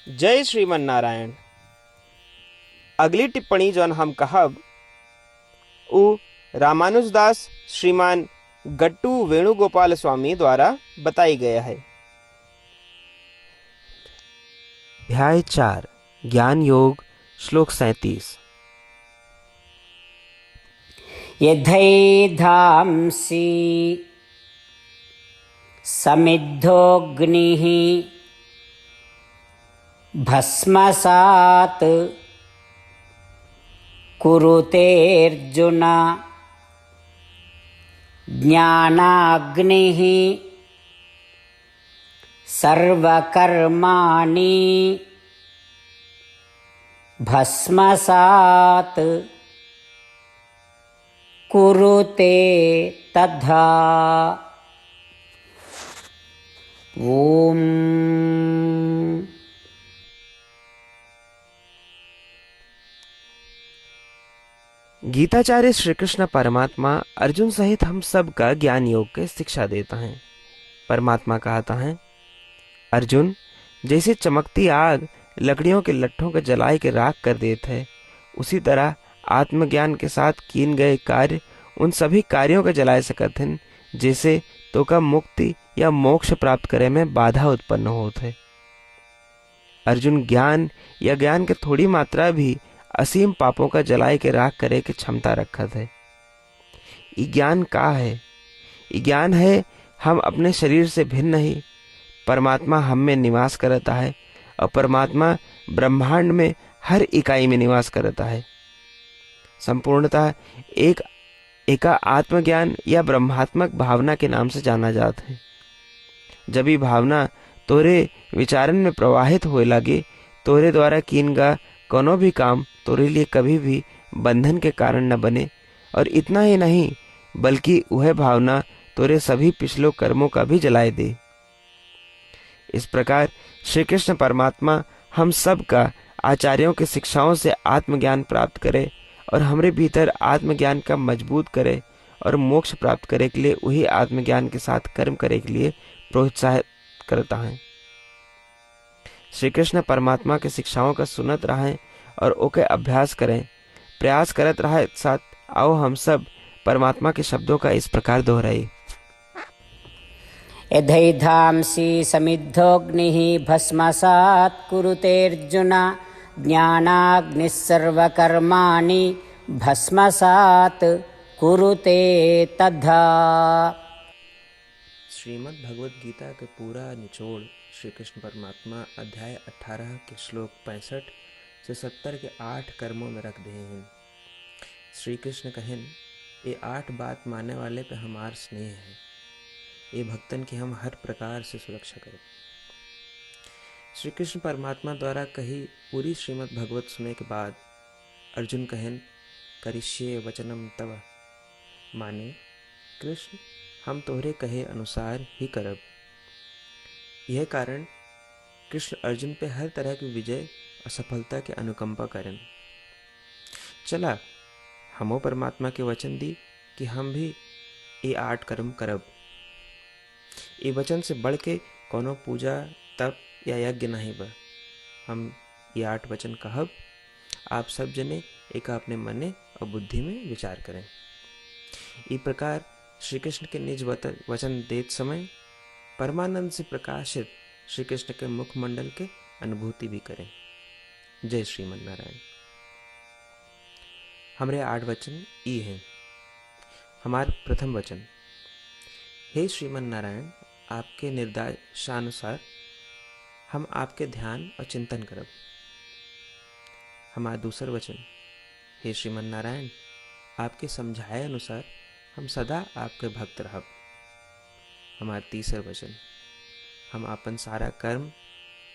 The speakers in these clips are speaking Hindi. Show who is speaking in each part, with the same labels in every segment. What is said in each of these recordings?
Speaker 1: जय श्रीमन नारायण। अगली टिप्पणी जौन हम कहब उ रामानुजदास श्रीमान गट्टू वेणुगोपाल स्वामी द्वारा बताई गया है।
Speaker 2: अध्याय 4 ज्ञान योग श्लोक 37।
Speaker 3: यथैधांसि समिद्धोऽग्निः भस्मसात् कुरुतेऽर्जुन ज्ञानाग्निः सर्वकर्माणि भस्मसात् कुरुते तथा। ओम।
Speaker 2: गीताचार्य श्री कृष्ण परमात्मा अर्जुन सहित हम सब का ज्ञान योग की शिक्षा देता है। परमात्मा कहता है, अर्जुन, जैसे चमकती आग लकड़ियों के लट्ठों को जलाए के राख कर देते है, उसी तरह आत्मज्ञान के साथ किए गए कार्य उन सभी कार्यों को जलाए सकते हैं, जैसे तो का मुक्ति या मोक्ष प्राप्त करे में बाधा उत्पन्न होते है। अर्जुन, ज्ञान या ज्ञान के थोड़ी मात्रा भी असीम पापों का जलाए के राख करे की क्षमता रखत है। ये ज्ञान का है? ये ज्ञान है हम अपने शरीर से भिन्न नहीं, परमात्मा हम में निवास करता है और परमात्मा ब्रह्मांड में हर इकाई में निवास करता है। संपूर्णतः एका आत्मज्ञान या ब्रह्मात्मक भावना के नाम से जाना जाता है। जब ये भावना तोरे विचारन में प्रवाहित होए लगे, तोरे द्वारा कीन गा कोनो भी काम तोरे लिए कभी भी बंधन के कारण न बने, और इतना ही नहीं बल्कि वह भावना तोरे सभी पिछले कर्मों का भी जलाए दे। इस प्रकार श्री कृष्ण परमात्मा हम सब का आचार्यों की शिक्षाओं से आत्मज्ञान प्राप्त करे और हमरे भीतर आत्मज्ञान का मजबूत करे और मोक्ष प्राप्त करे के लिए वही आत्मज्ञान के साथ कर्म करे के लिए प्रोत्साहित करता है। श्री कृष्ण परमात्मा के शिक्षाओं का सुनत रहें और ओके अभ्यास करें, प्रयास करत रहे। साथ आओ हम सब परमात्मा के शब्दों का इस प्रकार दोहराए।
Speaker 3: यथैधांसि समिद्धोऽग्निः भस्मसात् कुरुतेऽर्जुन ज्ञानाग्निः सर्वकर्माणि भस्मसात् कुरुते तथा।
Speaker 2: श्रीमद् भगवद गीता के पूरा निचोड़ श्री कृष्ण परमात्मा अध्याय 18 के श्लोक 65 से 70 के 8 कर्मों में रख दिए हैं। श्री कृष्ण कहें, ये 8 बात मानने वाले पे हमार स्नेह है, ये भक्तन की हम हर प्रकार से सुरक्षा करें। श्री कृष्ण परमात्मा द्वारा कही पूरी श्रीमद् भगवत सुनने के बाद अर्जुन कहें, करिष्ये वचनम तव, माने कृष्ण हम तोहरे कहे अनुसार ही करब। यह कारण कृष्ण अर्जुन पे हर तरह की विजय और सफलता के अनुकंपा करें। चला हमो परमात्मा के वचन दी कि हम भी ये 8 कर्म करब। ये वचन से बढ़ के कोनो पूजा तप या यज्ञ नहीं बा। हम ये 8 वचन कहब, आप सब जने एक अपने मने और बुद्धि में विचार करें। इस प्रकार श्री कृष्ण के निज वचन देते समय परमानंद से प्रकाशित श्री कृष्ण के मुखमंडल के अनुभूति भी करें। जय श्रीमन नारायण। हमारे 8 वचन ये हैं। हमार प्रथम वचन, हे श्रीमन नारायण, आपके निर्देशानुसार हम आपके ध्यान और चिंतन करब। हमारा दूसर वचन, हे श्रीमन नारायण, आपके समझाए अनुसार हम सदा आपके भक्त रहब। हमारा तीसर वचन, हम अपन सारा कर्म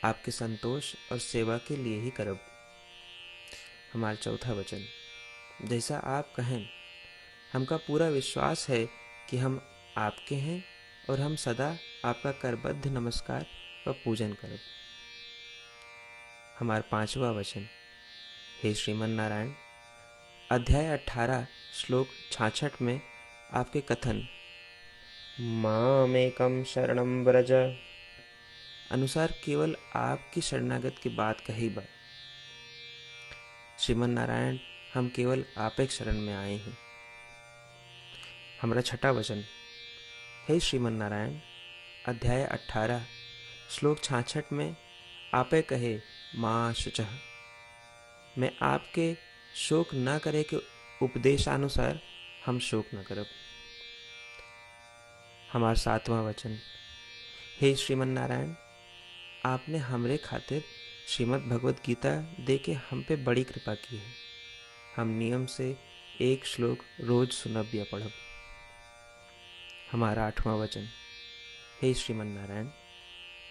Speaker 2: आपके संतोष और सेवा के लिए ही करब। हमारा चौथा वचन, जैसा आप कहें, हमका पूरा विश्वास है कि हम आपके हैं और हम सदा आपका करबद्ध नमस्कार व पूजन करब। हमारा पांचवा वचन, हे श्रीमन नारायण, अध्याय 18 श्लोक 66 में आपके कथन मामेकं शरणं व्रज अनुसार केवल आपकी शरणागत की बात कही बा। श्रीमन नारायण, हम केवल आप एक शरण में आए हैं। हमारा छठा वचन। हे श्रीमन नारायण, अध्याय 18 श्लोक 66 में आपे कहे माँ शुचः, मैं आपके शोक न करे के उपदेशानुसार हम शोक न करब। हमारा सातवां वचन। हे श्रीमन नारायण, आपने हमरे खातिर श्रीमद् भगवत गीता दे के हम पे बड़ी कृपा की है। हम नियम से एक श्लोक रोज सुनब या पढ़ब। हमारा आठवां वचन। हे श्रीमन नारायण,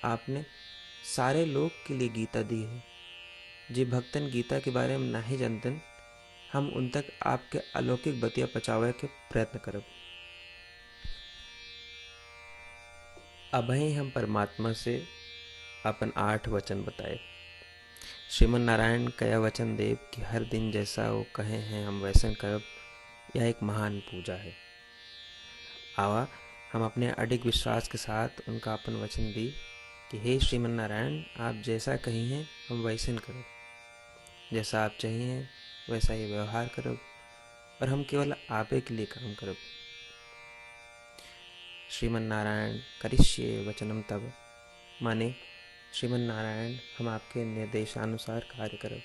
Speaker 2: आपने सारे लोग के लिए गीता दी है। जे भक्तन गीता के बारे में नहीं जानतन, हम उन तक आपके अलौकिक बतिया पहुंचावे के प्रयत्न करब। अबही हम परमात्मा से अपन 8 वचन बताए। श्रीमन नारायण कया वचन देव कि हर दिन जैसा वो कहे हैं हम वैसन करब, यह एक महान पूजा है। आवा हम अपने अडिग विश्वास के साथ उनका अपन वचन दी कि हे श्रीमन नारायण, आप जैसा कही हैं हम वैसन करब, जैसा आप चाहिए वैसा ही व्यवहार करब, और हम केवल आपे के लिए काम करब। श्रीमन नारायण करिष्ये वचनम तब, माने श्रीमन नारायण हम आपके निर्देशानुसार कार्य करब।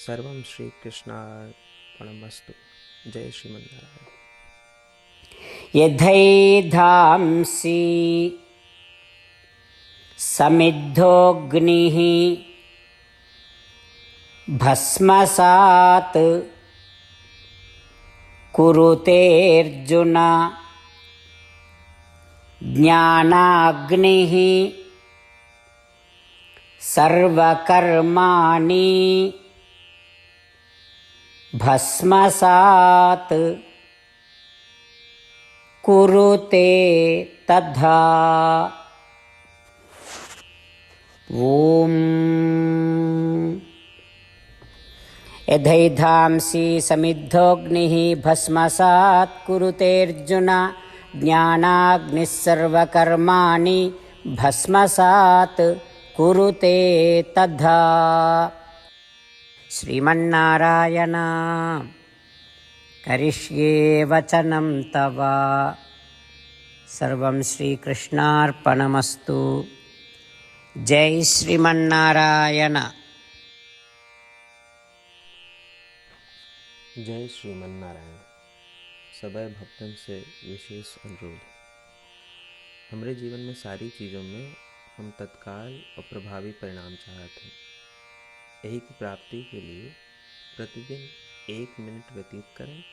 Speaker 2: सर्वम श्री कृष्णार्पणमस्तु। जय श्रीमन नारायण।
Speaker 3: यथैधांसि समिद्धोऽग्निः भस्मसात् कुरुतेऽर्जुन ज्ञानाग्निः सर्वकर्माणि भस्मसात् कुरुते तथा। ओम यथैधांसि समिद्धोऽग्निः भस्मसात् कुरुतेऽर्जुन ज्ञानाग्निः सर्वकर्माणि भस्मसात् कुरुते तथा। श्रीमन्नारायण करिष्ये वचनं तव। सर्वं श्रीकृष्णार्पणमस्तु। जय श्रीमन्नारायण।
Speaker 2: जय श्रीमन नारायण। सबै भक्तन से विशेष अनुरोध। हमारे जीवन में सारी चीज़ों में हम तत्काल और प्रभावी परिणाम चाहते हैं। यही की प्राप्ति के लिए प्रतिदिन 1 मिनट व्यतीत करें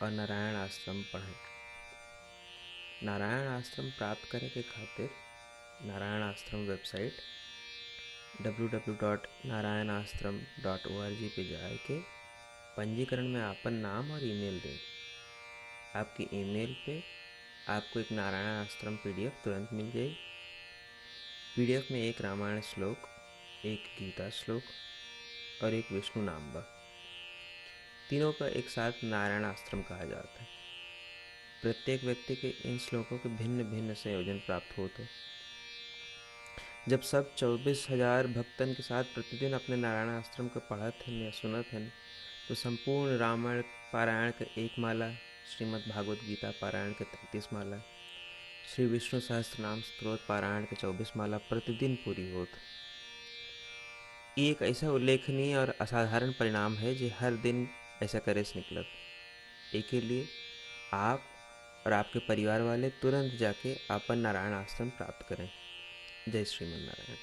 Speaker 2: और नारायण आश्रम पढ़ें। नारायण आश्रम प्राप्त करने के खातिर नारायण आश्रम वेबसाइट www.narayanashram.org पे जाके पंजीकरण में आपन नाम और ईमेल दें। आपकी ईमेल पे आपको एक नारायण आश्रम PDF तुरंत मिल जाएगी। PDF में एक रामायण श्लोक, एक गीता श्लोक और एक विष्णु नाम बा। तीनों का एक साथ नारायण आश्रम कहा जाता है। प्रत्येक व्यक्ति के इन श्लोकों के भिन्न भिन्न संयोजन प्राप्त होते हैं। जब सब 24,000 भक्तन के साथ प्रतिदिन अपने नारायण आश्रम को पढ़त हैं या सुनत हैं, तो संपूर्ण रामायण पारायण के 1 माला, श्रीमद् भागवत गीता पारायण के 33 माला, श्री विष्णु सहस्त्र नाम स्तोत्र पारायण के 24 माला प्रतिदिन पूरी होत। ये एक ऐसा उल्लेखनीय और असाधारण परिणाम है जो हर दिन ऐसा करे से निकलत। एक के लिए आप और आपके परिवार वाले तुरंत जाके अपन नारायण आश्रम प्राप्त करें। जय श्रीमन नारायण।